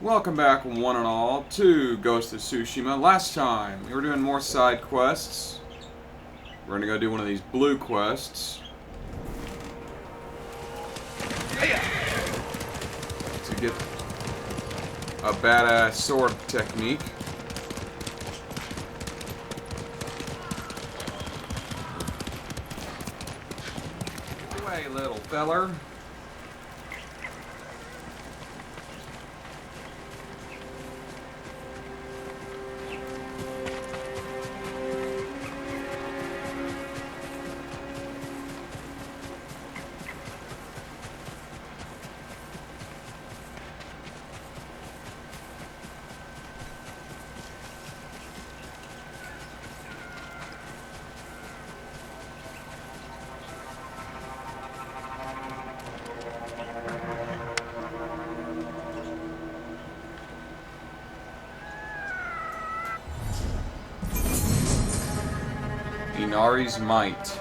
Welcome back, one and all, to Ghost of Tsushima. Last time, we were doing more side quests. We're gonna go do one of these blue quests to get a badass sword technique. Get away, little feller. Inari's Might.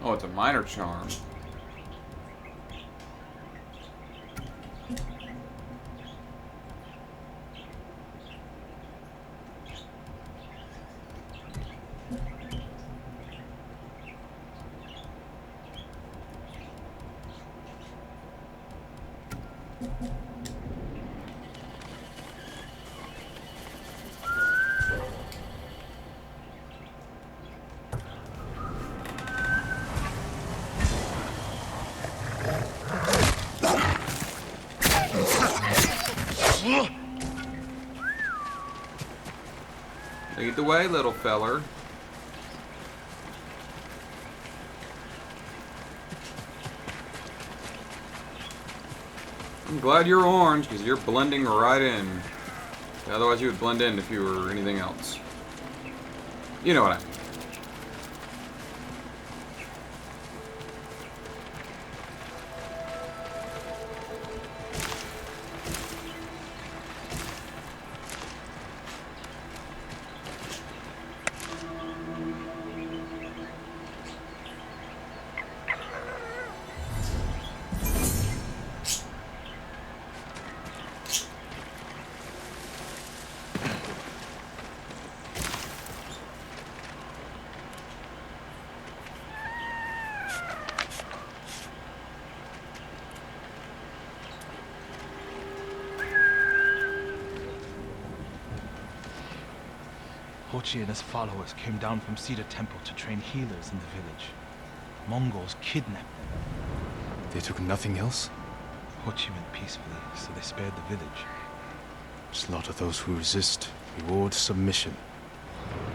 Oh, it's a minor charm. Lead the way, little feller. I'm glad you're orange, because you're blending right in. Otherwise you would blend in if you were anything else. You know what I mean. Hochi and his followers came down from Cedar Temple to train healers in the village. Mongols kidnapped them. They took nothing else? Hochi went peacefully, so they spared the village. Slaughter those who resist. Reward submission.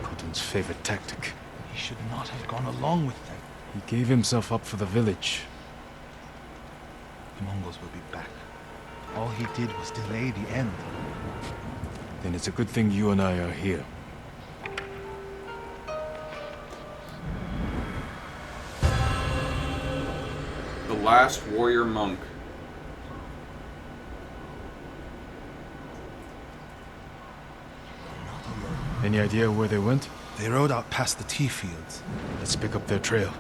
Khotun's favorite tactic. He should not have gone along with them. He gave himself up for the village. The Mongols will be back. All he did was delay the end. Then it's a good thing you and I are here. The last warrior monk. Any idea where they went? They rode out past the tea fields. Let's pick up their trail.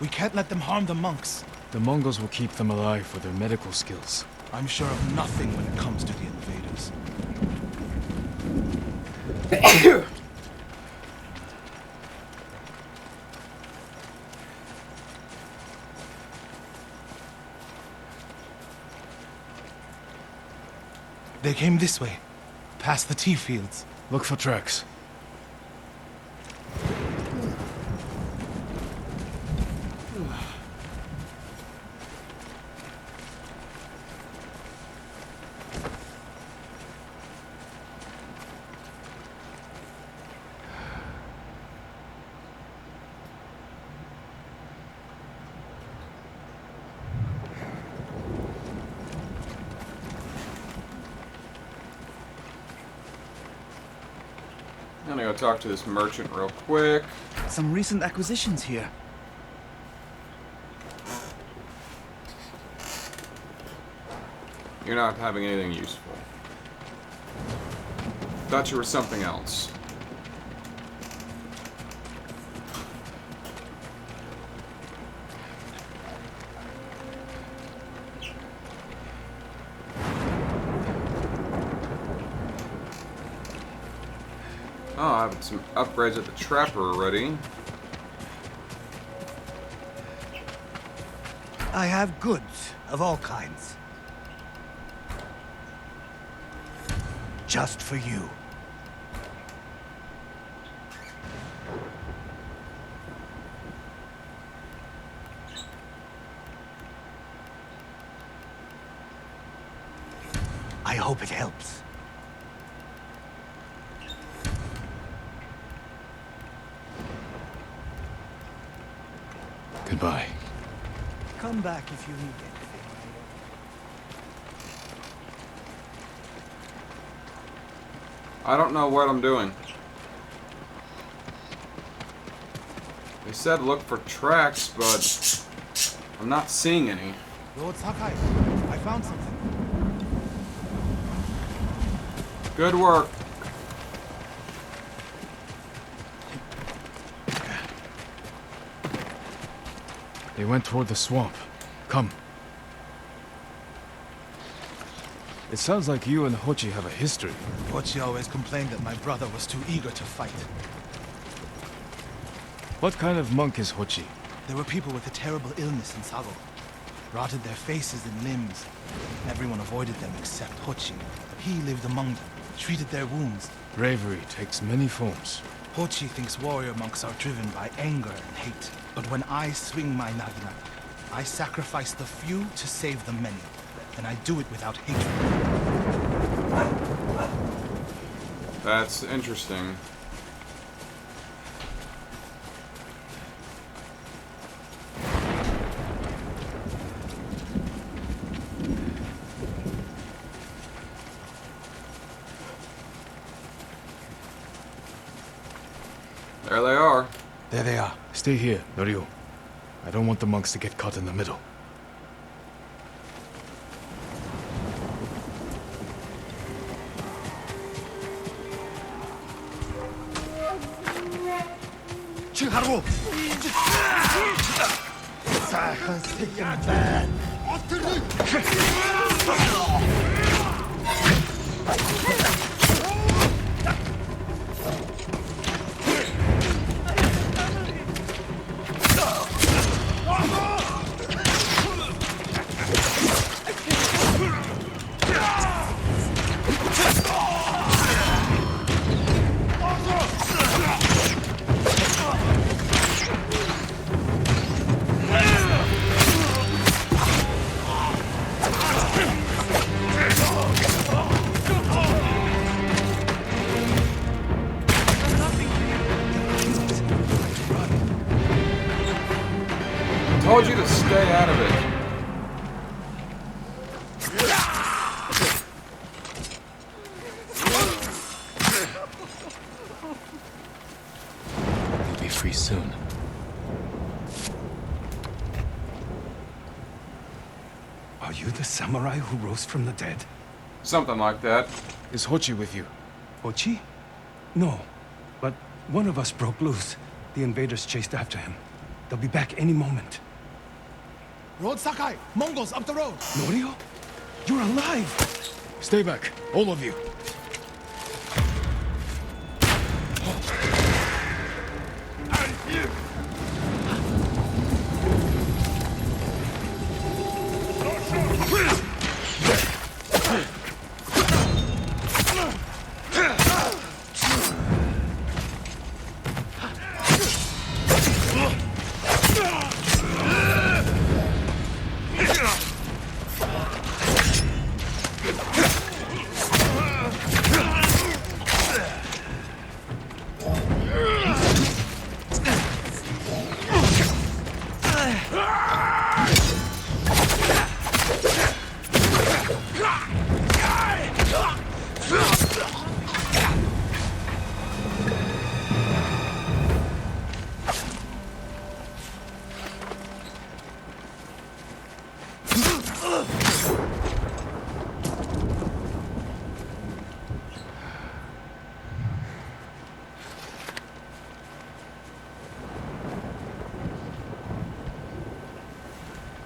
We can't let them harm the monks. The Mongols will keep them alive for their medical skills. I'm sure of nothing when it comes to the invaders. They came this way. Past the tea fields. Look for tracks. I'm gonna go talk to this merchant real quick. Some recent acquisitions here. You're not having anything useful. Thought you were something else. Oh, I have some upgrades at the trapper already. I have goods of all kinds. Just for you. I hope it helps. Goodbye. Come back if you need anything. I don't know what I'm doing. They said look for tracks, but I'm not seeing any. Lord Sakai, I found something. Good work. They went toward the swamp. Come. It sounds like you and Hochi have a history. Hochi always complained that my brother was too eager to fight. What kind of monk is Hochi? There were people with a terrible illness in Sago. Rotted their faces and limbs. Everyone avoided them except Hochi. He lived among them, treated their wounds. Bravery takes many forms. Hochi thinks warrior monks are driven by anger and hate. But when I swing my nagina, I sacrifice the few to save the many. And I do it without hatred. That's interesting. There they are. There they are. Stay here, Norio. I don't want the monks to get caught in the middle. Told you to stay out of it. You'll be free soon. Are you the samurai who rose from the dead? Something like that. Is Hochi with you? Ochi? No. But one of us broke loose. The invaders chased after him. They'll be back any moment. Lord Sakai! Mongols up the road! Norio? You're alive! Stay back, all of you.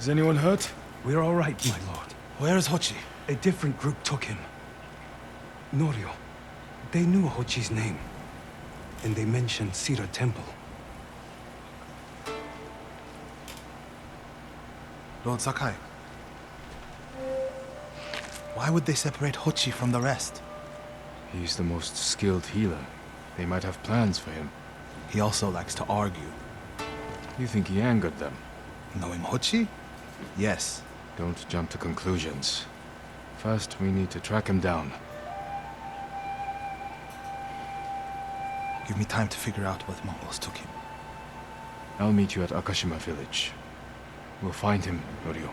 Is anyone hurt? We're all right, my lord. Where is Hochi? A different group took him. Norio. They knew Hochi's name. And they mentioned Cedar Temple. Lord Sakai. Why would they separate Hochi from the rest? He's the most skilled healer. They might have plans for him. He also likes to argue. You think he angered them? Knowing Hochi? Yes. Don't jump to conclusions. First, we need to track him down. Give me time to figure out where the Mongols took him. I'll meet you at Akashima village. We'll find him, Norio.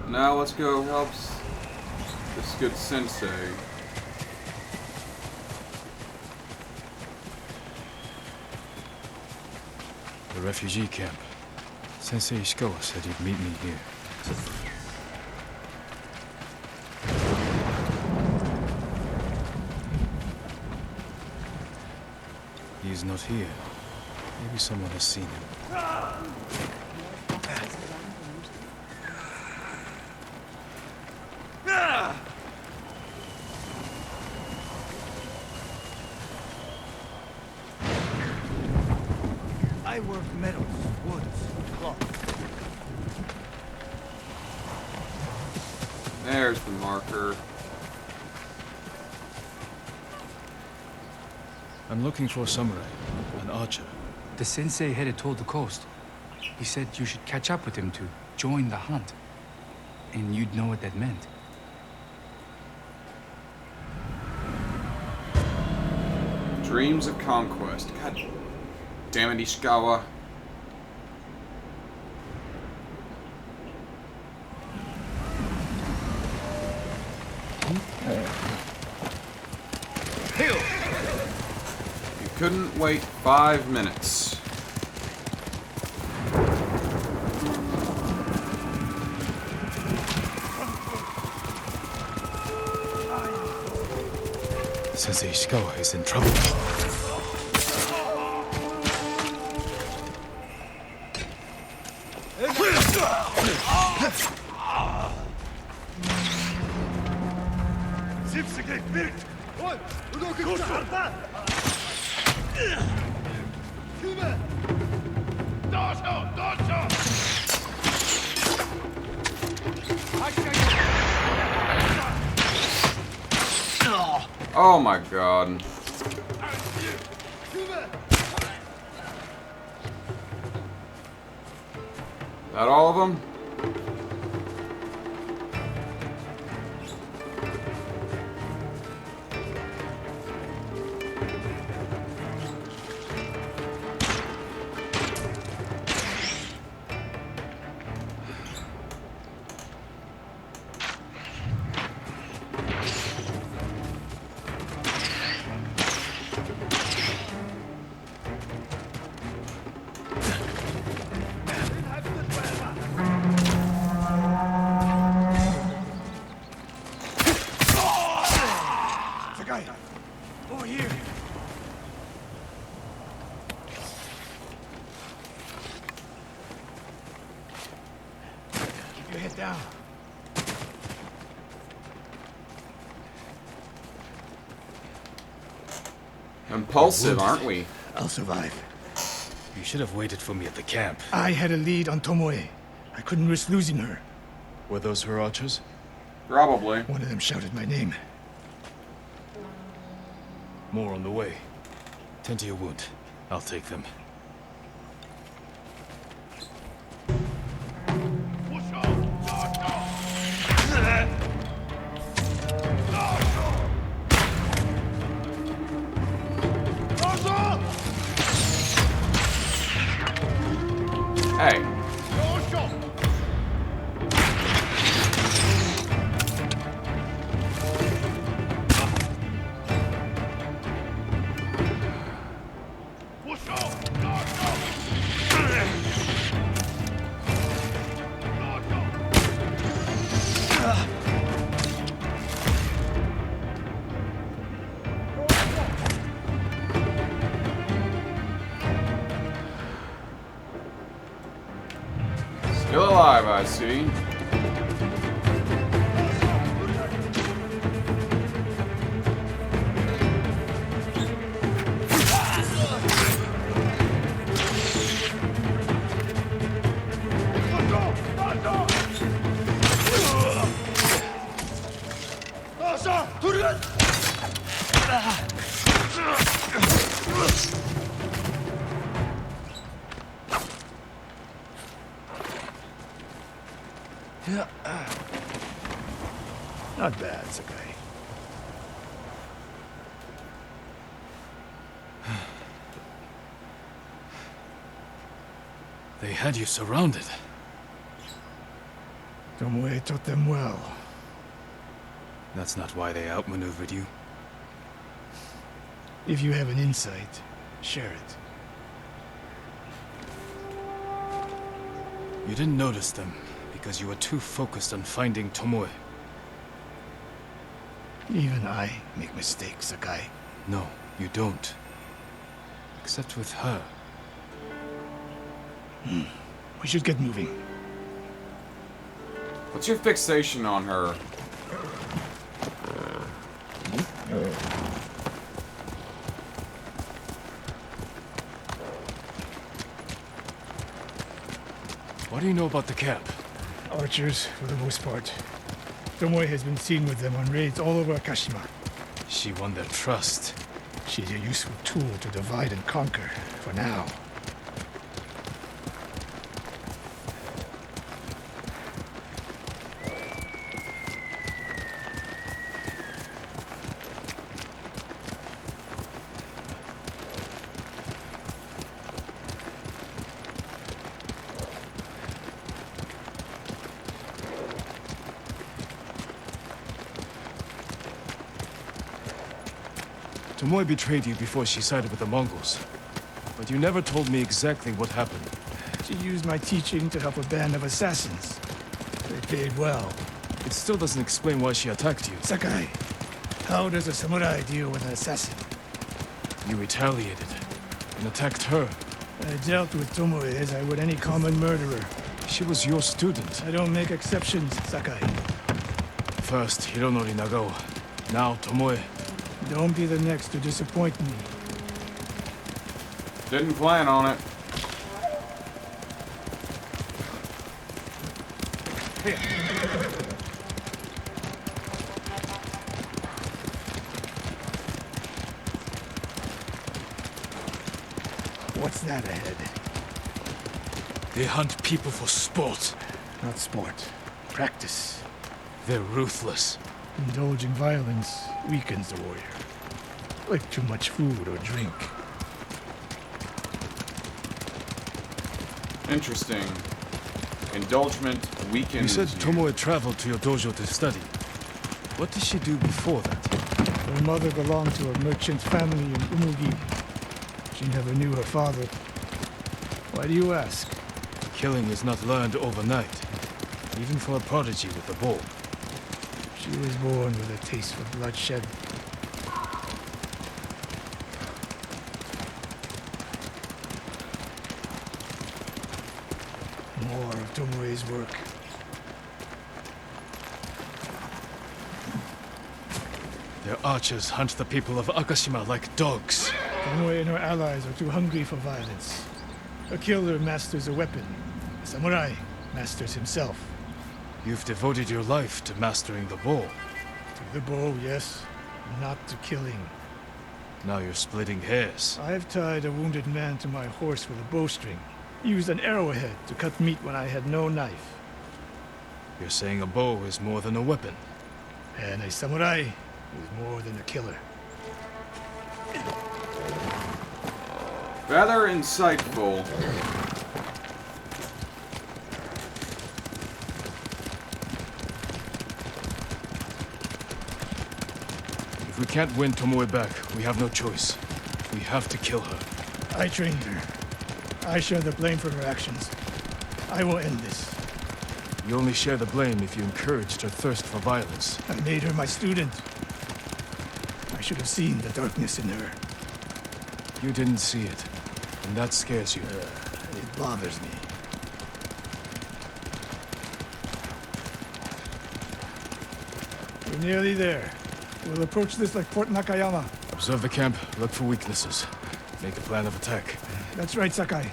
Now let's go help this good sensei. The refugee camp. Sensei Ishikawa said he'd meet me here. He's not here. Maybe someone has seen him. I work metals, woods, cloth. There's the marker. I'm looking for a samurai, an archer. The sensei headed toward the coast. He said you should catch up with him to join the hunt. And you'd know what that meant. Dreams of Conquest. God damn it, Ishikawa. You couldn't wait 5 minutes. Sensei Ishikawa is in trouble. Oh my god. That all of them? Over here. Keep your head down. Impulsive, aren't we? I'll survive. You should have waited for me at the camp. I had a lead on Tomoe. I couldn't risk losing her. Were those her archers? Probably. One of them shouted my name. More on the way. Tend to your wound. I'll take them. Hey. Still alive, I see. Not bad, Sakai. They had you surrounded. Tomoe taught them well. That's not why they outmaneuvered you. If you have an insight, share it. You didn't notice them because you were too focused on finding Tomoe. Even I make mistakes, Sakai. No, you don't. Except with her. We should get moving. What's your fixation on her? What do you know about the camp? Archers, for the most part. Tomoe has been seen with them on raids all over Akashima. She won their trust. She's a useful tool to divide and conquer, for now. Tomoe betrayed you before she sided with the Mongols. But you never told me exactly what happened. She used my teaching to help a band of assassins. They paid well. It still doesn't explain why she attacked you. Sakai, how does a samurai deal with an assassin? You retaliated and attacked her. I dealt with Tomoe as I would any common murderer. She was your student. I don't make exceptions, Sakai. First Hironori Nagao, now Tomoe. Don't be the next to disappoint me. Didn't plan on it. What's that ahead? They hunt people for sport. Not sport. Practice. They're ruthless. Indulging violence weakens the warrior. Like too much food or drink. Interesting. Indulgement weakens You said you. Tomoe traveled to your dojo to study. What did she do before that? Her mother belonged to a merchant family in Umugi. She never knew her father. Why do you ask? Killing is not learned overnight, even for a prodigy with the bow. She was born with a taste for bloodshed. More of Tomoe's work. Their archers hunt the people of Akashima like dogs. Tomoe and her allies are too hungry for violence. A killer masters a weapon. A samurai masters himself. You've devoted your life to mastering the bow. To the bow, yes. Not to killing. Now you're splitting hairs. I've tied a wounded man to my horse with a bowstring. Used an arrowhead to cut meat when I had no knife. You're saying a bow is more than a weapon. And a samurai is more than a killer. Rather insightful. If we can't win Tomoe back, we have no choice. We have to kill her. I trained her. I share the blame for her actions. I will end this. You only share the blame if you encouraged her thirst for violence. I made her my student. I should have seen the darkness in her. You didn't see it, and that scares you. It bothers me. We're nearly there. We'll approach this like Fort Nakayama. Observe the camp, look for weaknesses. Make a plan of attack. That's right, Sakai.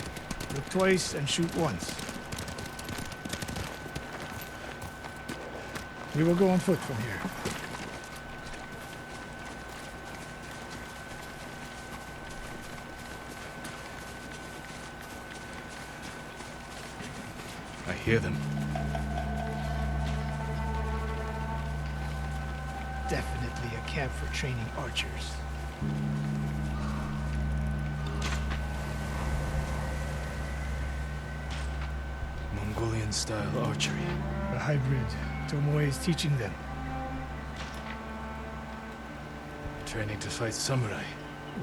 Look twice and shoot once. We will go on foot from here. I hear them. Definitely a camp for training archers. Mongolian-style archery. A hybrid. Tomoe is teaching them. Training to fight samurai.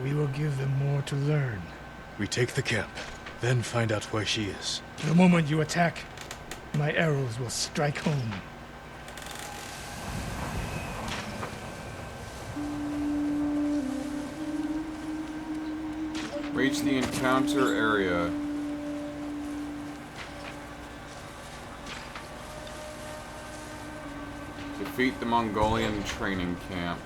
We will give them more to learn. We take the camp, then find out where she is. The moment you attack, my arrows will strike home. Reach the encounter area. Defeat the Mongolian training camp.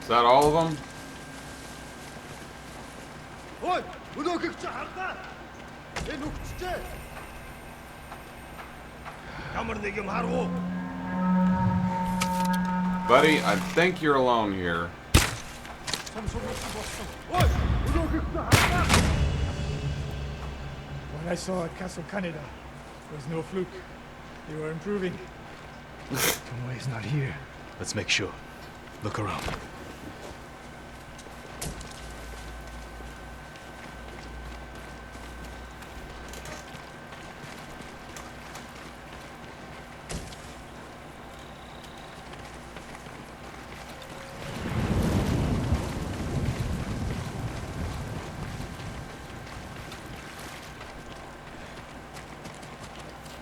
Is that all of them? Buddy, I think you're alone here. What I saw at Castle Kaneda was no fluke. You are improving. Tomoe is not here. Let's make sure. Look around.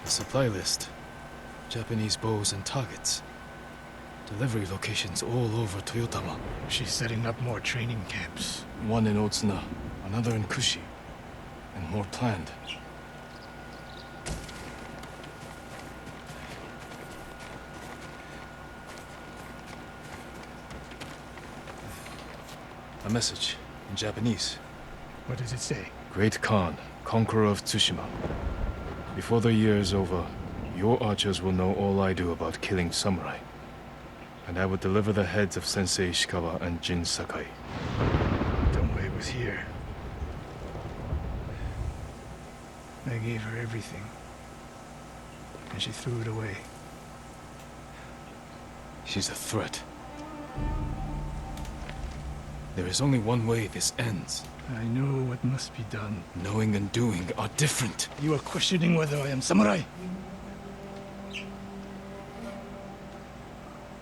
Supply list. Japanese bows and targets. Delivery locations all over Toyotama. She's setting up more training camps. One in Otsuna, another in Kushi, and more planned. A message in Japanese. What does it say? Great Khan, conqueror of Tsushima. Before the year is over, your archers will know all I do about killing samurai. And I will deliver the heads of Sensei Ishikawa and Jin Sakai. Tomoe was here. I gave her everything. And she threw it away. She's a threat. There is only one way this ends. I know what must be done. Knowing and doing are different. You are questioning whether I am samurai.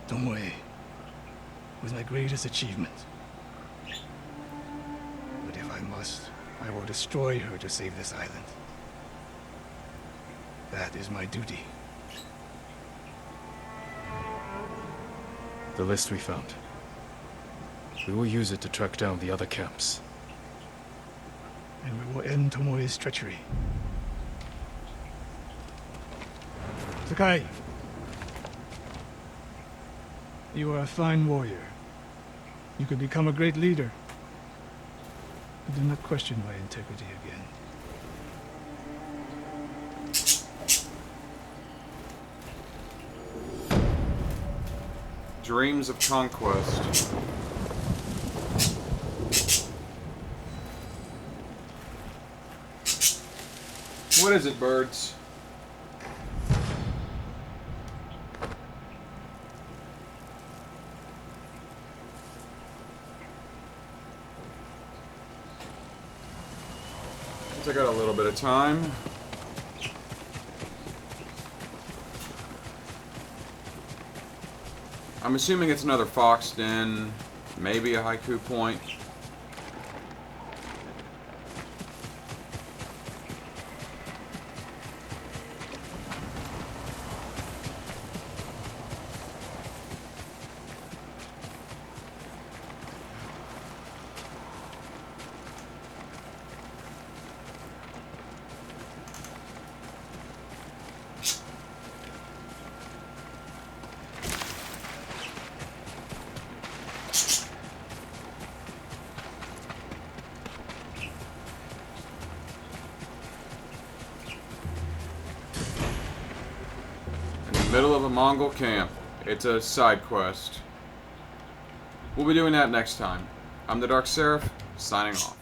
Tomoe was my greatest achievement. But if I must, I will destroy her to save this island. That is my duty. The list we found. We will use it to track down the other camps. And we will end Tomoe's treachery. Sakai. You are a fine warrior. You could become a great leader. But do not question my integrity again. Dreams of Conquest. What is it, birds? I got a little bit of time. I'm assuming it's another fox den, maybe a haiku point. Middle of a Mongol camp. It's a side quest. We'll be doing that next time. I'm the Dark Seraph, signing off.